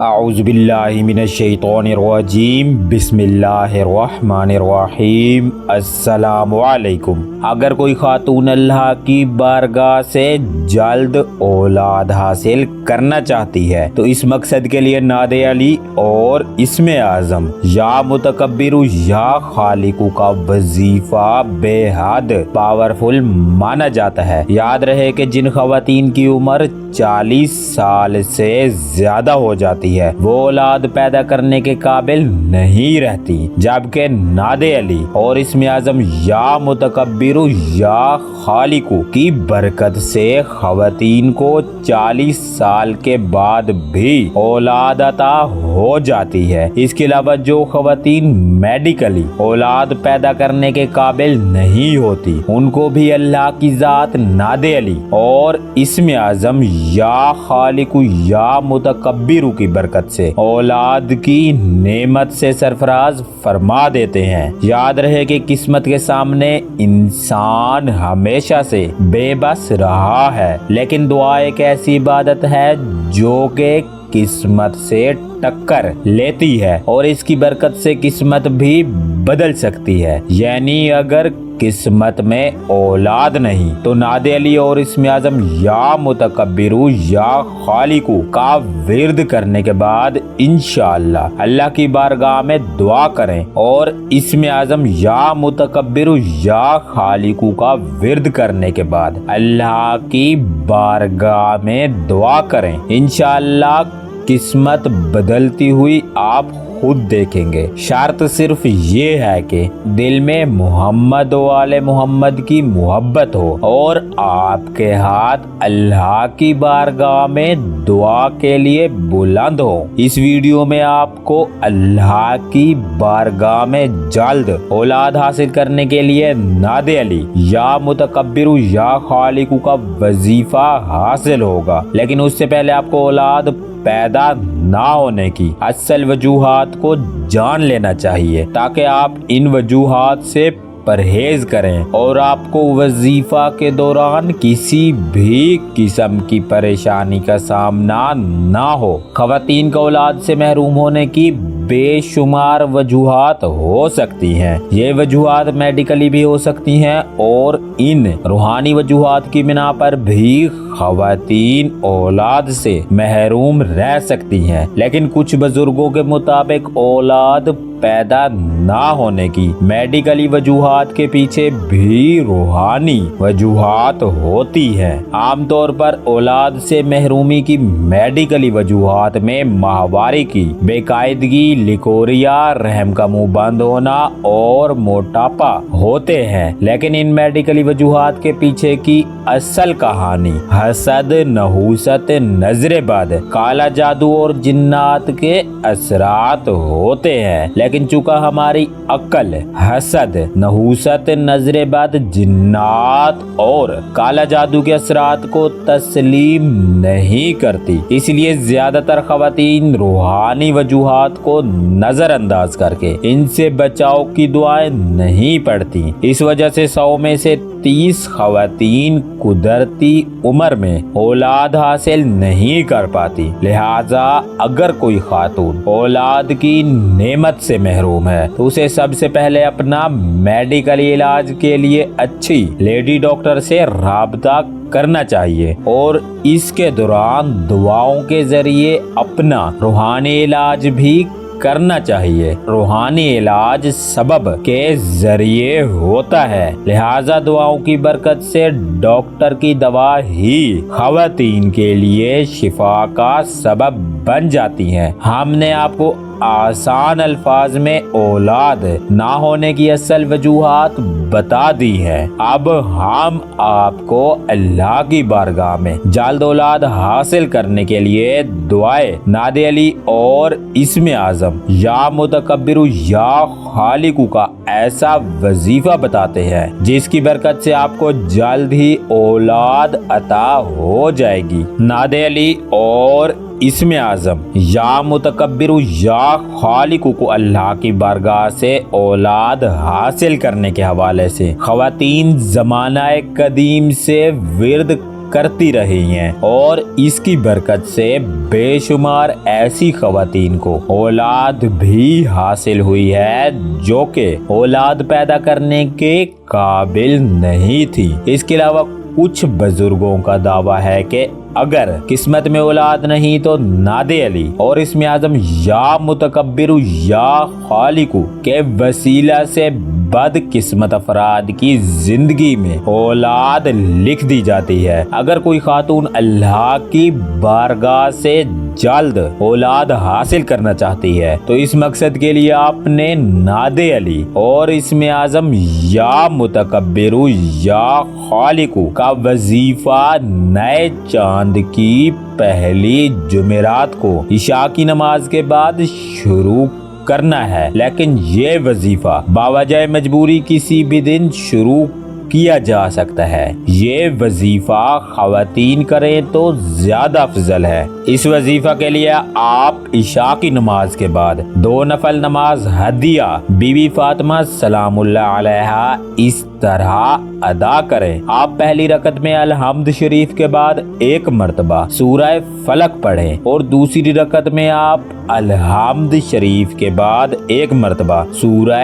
اعوذ باللہ من الشیطان الرجیم بسم اللہ الرحمن الرحیم السلام علیکم۔ اگر کوئی خاتون اللہ کی بارگاہ سے جلد اولاد حاصل کرنا چاہتی ہے تو اس مقصد کے لیے نعت علی اور اسم اعظم یا متکبر یا خالق کا وظیفہ بے حد پاورفل مانا جاتا ہے۔ یاد رہے کہ جن خواتین کی عمر 40 سال سے زیادہ ہو جاتی ہے وہ اولاد پیدا کرنے کے قابل نہیں رہتی، جبکہ نعت علی اور اسم اعظم یا متکبر یا خالق کی برکت سے خواتین کو 40 سال کے بعد بھی اولاد عطا ہو جاتی ہے۔ اس کے علاوہ جو خواتین میڈیکلی اولاد پیدا کرنے کے قابل نہیں ہوتی ان کو بھی اللہ کی ذات نعت علی اور اسم اعظم یا خالق یا متکبر کی برکت سے اولاد کی نعمت سے سرفراز فرما دیتے ہیں۔ یاد رہے کہ قسمت کے سامنے انسان ہمیشہ سے بے بس رہا ہے، لیکن دعا ایک ایسی عبادت ہے جو کہ قسمت سے ٹکر لیتی ہے اور اس کی برکت سے قسمت بھی بدل سکتی ہے۔ یعنی اگر قسمت میں اولاد نہیں تو نعت علی اور اسم اعظم یا متکبر یا خالق کا ورد کرنے کے بعد انشاءاللہ اللہ کی بارگاہ میں دعا کریں، اور اسم اعظم یا متکبر یا خالق کا ورد کرنے کے بعد اللہ کی بارگاہ میں دعا کریں، انشاءاللہ قسمت بدلتی ہوئی آپ خود دیکھیں گے۔ شرط صرف یہ ہے کہ دل میں محمد و آل محمد کی محبت ہو اور آپ کے ہاتھ اللہ کی بارگاہ میں دعا کے لیے بلند ہو۔ اس ویڈیو میں آپ کو اللہ کی بارگاہ میں جلد اولاد حاصل کرنے کے لیے نعت علی یا متکبر یا خالق کا وظیفہ حاصل ہوگا، لیکن اس سے پہلے آپ کو اولاد پیدا نہ ہونے کی اصل وجوہات کو جان لینا چاہیے تاکہ آپ ان وجوہات سے پرہیز کریں اور آپ کو وظیفہ کے دوران کسی بھی قسم کی پریشانی کا سامنا نہ ہو۔ خواتین کا اولاد سے محروم ہونے کی بے شمار وجوہات ہو سکتی ہیں۔ یہ وجوہات میڈیکلی بھی ہو سکتی ہیں اور ان روحانی وجوہات کی بنا پر بھی خواتین اولاد سے محروم رہ سکتی ہیں، لیکن کچھ بزرگوں کے مطابق اولاد پیدا نہ ہونے کی میڈیکلی وجوہات کے پیچھے بھی روحانی وجوہات ہوتی ہیں۔ عام طور پر اولاد سے محرومی کی میڈیکلی وجوہات میں ماہواری کی بے قاعدگی، لیکوریا، رحم کا منہ بند ہونا اور موٹاپا ہوتے ہیں، لیکن ان میڈیکلی وجوہات کے پیچھے کی اصل کہانی حسد، نحوست، نظر بد، کالا جادو اور جنات کے اثرات ہوتے ہیں۔ لیکن چونکہ ہماری عقل حسد، نحوست، نظر بد، جنات اور کالا جادو کے اثرات کو تسلیم نہیں کرتی، اس لیے زیادہ تر خواتین روحانی وجوہات کو نظر انداز کر کے ان سے بچاؤ کی دعائیں نہیں پڑھتی۔ اس وجہ سے 100 میں سے 30 خواتین قدرتی عمر میں اولاد حاصل نہیں کر پاتی۔ لہٰذا اگر کوئی خاتون اولاد کی نعمت سے محروم ہے تو اسے سب سے پہلے اپنا میڈیکل علاج کے لیے اچھی لیڈی ڈاکٹر سے رابطہ کرنا چاہیے اور اس کے دوران دعاؤں کے ذریعے اپنا روحانی علاج بھی کرنا چاہیے۔ روحانی علاج سبب کے ذریعے ہوتا ہے، لہٰذا دعاؤں کی برکت سے ڈاکٹر کی دوا ہی خواتین کے لیے شفا کا سبب بن جاتی ہیں۔ ہم نے آپ کو آسان الفاظ میں اولاد نہ ہونے کی اصل وجوہات بتا دی ہیں۔ اب ہم آپ کو اللہ کی بارگاہ میں جلد اولاد حاصل کرنے کے لیے دعائے نعت علی اور اسم اعظم یا متکبر یا خالق کا ایسا وظیفہ بتاتے ہیں جس کی برکت سے آپ کو جلد ہی اولاد عطا ہو جائے گی۔ نعت علی اور اسم اعظم یا متکبر یا خالق کو اللہ کی بارگاہ سے اولاد حاصل کرنے کے حوالے سے خواتین زمانہ قدیم سے ورد کرتی رہی ہیں اور اس کی برکت سے بے شمار ایسی خواتین کو اولاد بھی حاصل ہوئی ہے جو کہ اولاد پیدا کرنے کے قابل نہیں تھی۔ اس کے علاوہ کچھ بزرگوں کا دعویٰ ہے کہ اگر قسمت میں اولاد نہیں تو ناد علی اور اسم اعظم یا متکبر یا خالق کے وسیلہ سے بد قسمت افراد کی زندگی میں اولاد لکھ دی جاتی ہے۔ اگر کوئی خاتون اللہ کی بارگاہ سے جلد اولاد حاصل کرنا چاہتی ہے تو اس مقصد کے لیے آپ نے ناد علی اور اسم اعظم یا متکبر یا خالق کا وظیفہ نئے چاند کی پہلی جمعرات کو عشاء کی نماز کے بعد شروع کرنا ہے، لیکن یہ وظیفہ باوجہ مجبوری کسی بھی دن شروع کیا جا سکتا ہے۔ یہ وظیفہ خواتین کریں تو زیادہ افضل ہے۔ اس وظیفہ کے لیے آپ عشاء کی نماز کے بعد 2 نفل نماز ہدیہ بی بی فاطمہ سلام اللہ علیہا اس طرح ادا کریں۔ آپ پہلی رکعت میں الحمد شریف کے بعد 1 مرتبہ سورہ فلق پڑھیں اور دوسری رکعت میں آپ الحمد شریف کے بعد 1 مرتبہ سورہ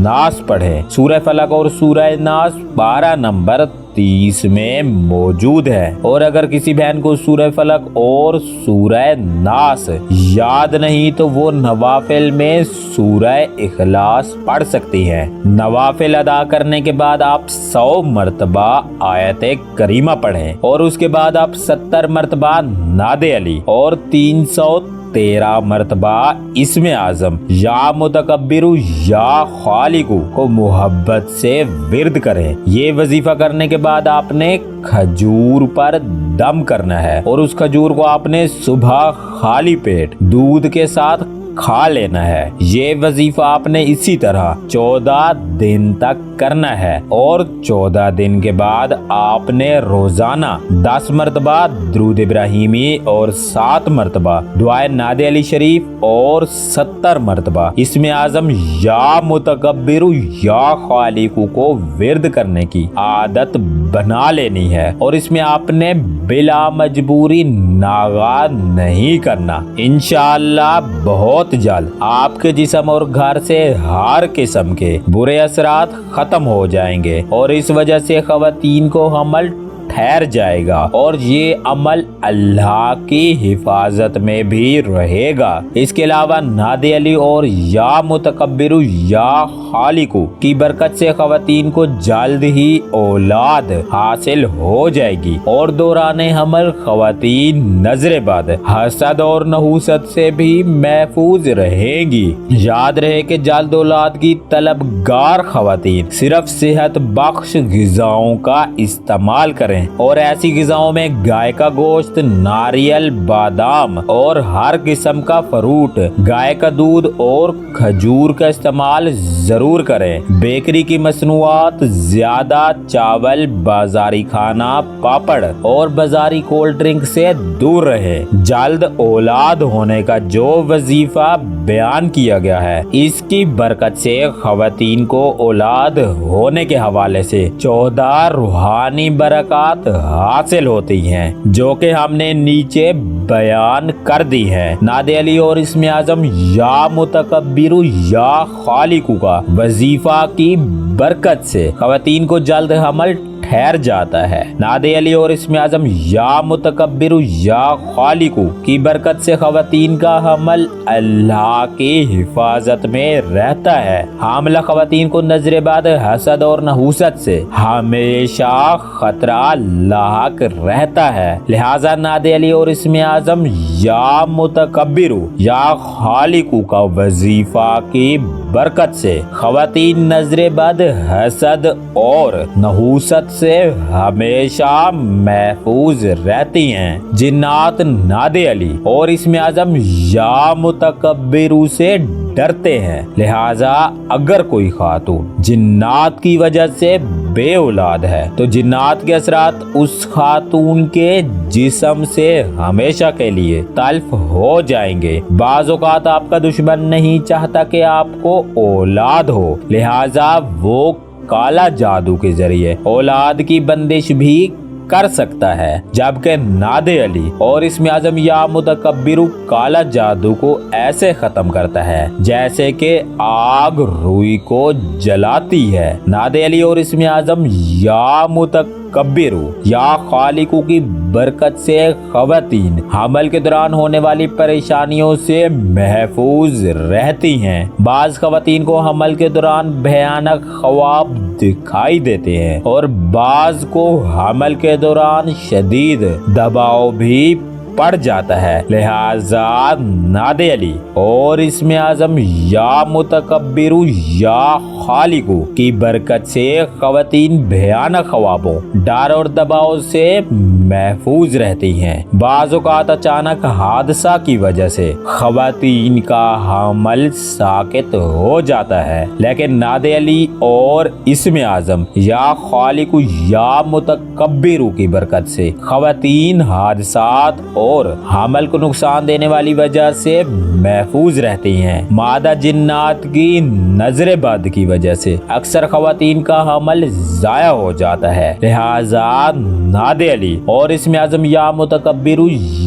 ناس پڑھیں۔ سورہ فلق اور سورہ ناس 12 نمبر 30 میں موجود ہے، اور اگر کسی بہن کو سورہ فلق اور سورہ ناس یاد نہیں تو وہ نوافل میں سورہ اخلاص پڑھ سکتی ہیں۔ نوافل ادا کرنے کے بعد آپ 100 مرتبہ آیت کریمہ پڑھیں اور اس کے بعد آپ 70 مرتبہ ناد علی اور 313 مرتبہ اسم اعظم یا متکبر یا خالق کو محبت سے ورد کریں۔ یہ وظیفہ کرنے کے بعد آپ نے کھجور پر دم کرنا ہے اور اس کھجور کو آپ نے صبح خالی پیٹ دودھ کے ساتھ کھا لینا ہے۔ یہ وظیفہ آپ نے اسی طرح 14 دن تک کرنا ہے اور 14 دن کے بعد آپ نے روزانہ 10 مرتبہ درود ابراہیمی اور 7 مرتبہ دعائے ناد علی شریف اور 70 مرتبہ اسم اعظم یا متکبر یا خالق کو ورد کرنے کی عادت بنا لینی ہے، اور اس میں آپ نے بلا مجبوری ناغہ نہیں کرنا۔ انشاءاللہ بہت جلد آپ کے جسم اور گھر سے ہر قسم کے برے اثرات ختم ہو جائیں گے اور اس وجہ سے خواتین کو حمل ٹھہر جائے گا اور یہ عمل اللہ کی حفاظت میں بھی رہے گا۔ اس کے علاوہ ناد علی اور یا متکبر یا خالق کی برکت سے خواتین کو جلد ہی اولاد حاصل ہو جائے گی اور دوران حمل خواتین نظر بد، حسد اور نحوست سے بھی محفوظ رہیں گی۔ یاد رہے کہ جلد اولاد کی طلبگار خواتین صرف صحت بخش غذاؤں کا استعمال کریں اور ایسی غذاؤں میں گائے کا گوشت، ناریل، بادام اور ہر قسم کا فروٹ، گائے کا دودھ اور کھجور کا استعمال ضرور کریں۔ بیکری کی مصنوعات، زیادہ چاول، بازاری کھانا، پاپڑ اور بازاری کولڈ ڈرنک سے دور رہیں۔ جلد اولاد ہونے کا جو وظیفہ بیان کیا گیا ہے اس کی برکت سے خواتین کو اولاد ہونے کے حوالے سے 14 روحانی برکات حاصل ہوتی ہیں جو کہ ہم نے نیچے بیان کر دی ہیں۔ ناد علی اور اسم اعظم یا متکبر یا خالق کا وظیفہ کی برکت سے خواتین کو جلد حمل ٹھہر جاتا ہے۔ ناد علی اور اسم اعظم یا متکبر یا خالق کی برکت سے خواتین کا حمل اللہ کی حفاظت میں رہتا ہے۔ حاملہ خواتین کو نظر بد، حسد اور نحوست سے ہمیشہ خطرہ لاحق رہتا ہے، لہذا ناد علی اور اسم اعظم یا متکبر یا خالق کا وظیفہ کی برکت سے خواتین نظر بد، حسد اور نحوست سے ہمیشہ محفوظ رہتی ہیں۔ جنات ناد علی اور اسم اعظم یا متکبر سے ڈرتے ہیں، لہذا اگر کوئی خاتون جنات کی وجہ سے بے اولاد ہے تو جنات کے اثرات اس خاتون کے جسم سے ہمیشہ کے لیے تلف ہو جائیں گے۔ بعض اوقات آپ کا دشمن نہیں چاہتا کہ آپ کو اولاد ہو، لہذا وہ کالا جادو کے ذریعے اولاد کی بندش بھی کر سکتا ہے، جبکہ نادے علی اور اسم اعظم یا متکبر کالا جادو کو ایسے ختم کرتا ہے جیسے کہ آگ روئی کو جلاتی ہے۔ نادے علی اور اسم اعظم یا متکبر یا خالق کی برکت سے خواتین حمل کے دوران ہونے والی پریشانیوں سے محفوظ رہتی ہیں۔ بعض خواتین کو حمل کے دوران بھیانک خواب دکھائی دیتے ہیں اور بعض کو حمل کے دوران شدید دباؤ بھی پڑ جاتا ہے، لہذا نادے علی اور اسم اعظم یا متکبر یا خالق کی برکت سے خواتین بھیانک خوابوں، ڈر اور دباؤ سے محفوظ رہتی ہیں۔ بعض اوقات اچانک حادثہ کی وجہ سے خواتین کا حمل ساقط ہو جاتا ہے، لیکن نادے علی اور اسم اعظم یا خالق یا متکبر کی برکت سے خواتین حادثات اور حمل کو نقصان دینے والی وجہ سے محفوظ رہتی ہیں۔ مادہ جنات کی نظر بد کی وجہ سے اکثر خواتین کا حمل ضائع ہو جاتا ہے، لہذا نادے علی اور اسم اعظم یا متکبر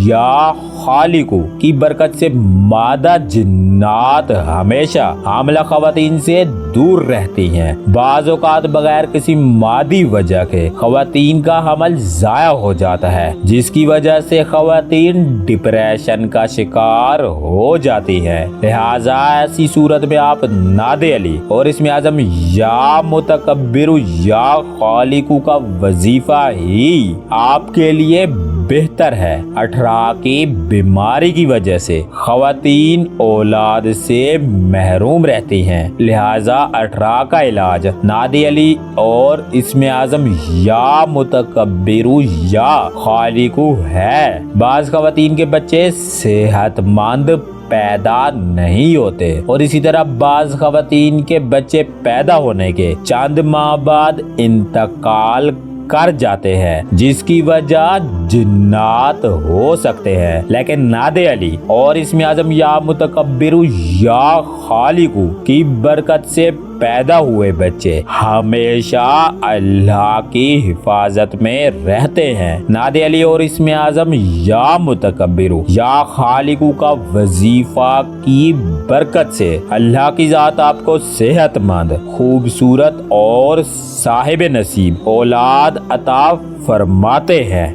یا خالق کی برکت سے مادہ جنات ہمیشہ حاملہ خواتین سے دور رہتی ہیں۔ بعض اوقات بغیر کسی مادی وجہ کے خواتین کا حمل ضائع ہو جاتا ہے، جس کی وجہ سے خواتین ڈپریشن کا شکار ہو جاتی ہیں، لہذا ایسی صورت میں آپ نادے علی اور اسم اعظم یا متکبر یا خالق کا وظیفہ ہی آپ کے لیے بہتر ہے۔ 18 کی بیماری کی وجہ سے خواتین اولاد سے محروم رہتی ہیں، لہذا 18 کا علاج نادے علی اور اسم اعظم یا متکبر یا خالق ہے۔ بعض خواتین کے بچے صحت مند پیدا نہیں ہوتے اور اسی طرح بعض خواتین کے بچے پیدا ہونے کے چند ماہ بعد انتقال کر جاتے ہیں، جس کی وجہ جنات ہو سکتے ہیں، لیکن نادے علی اور اسم اعظم یا متکبر یا خالق کی برکت سے پیدا ہوئے بچے ہمیشہ اللہ کی حفاظت میں رہتے ہیں۔ نادے علی اور اسم اعظم یا متکبر یا خالق کا وظیفہ کی برکت سے اللہ کی ذات آپ کو صحت مند، خوبصورت اور صاحب نصیب اولاد عطا فرماتے ہیں۔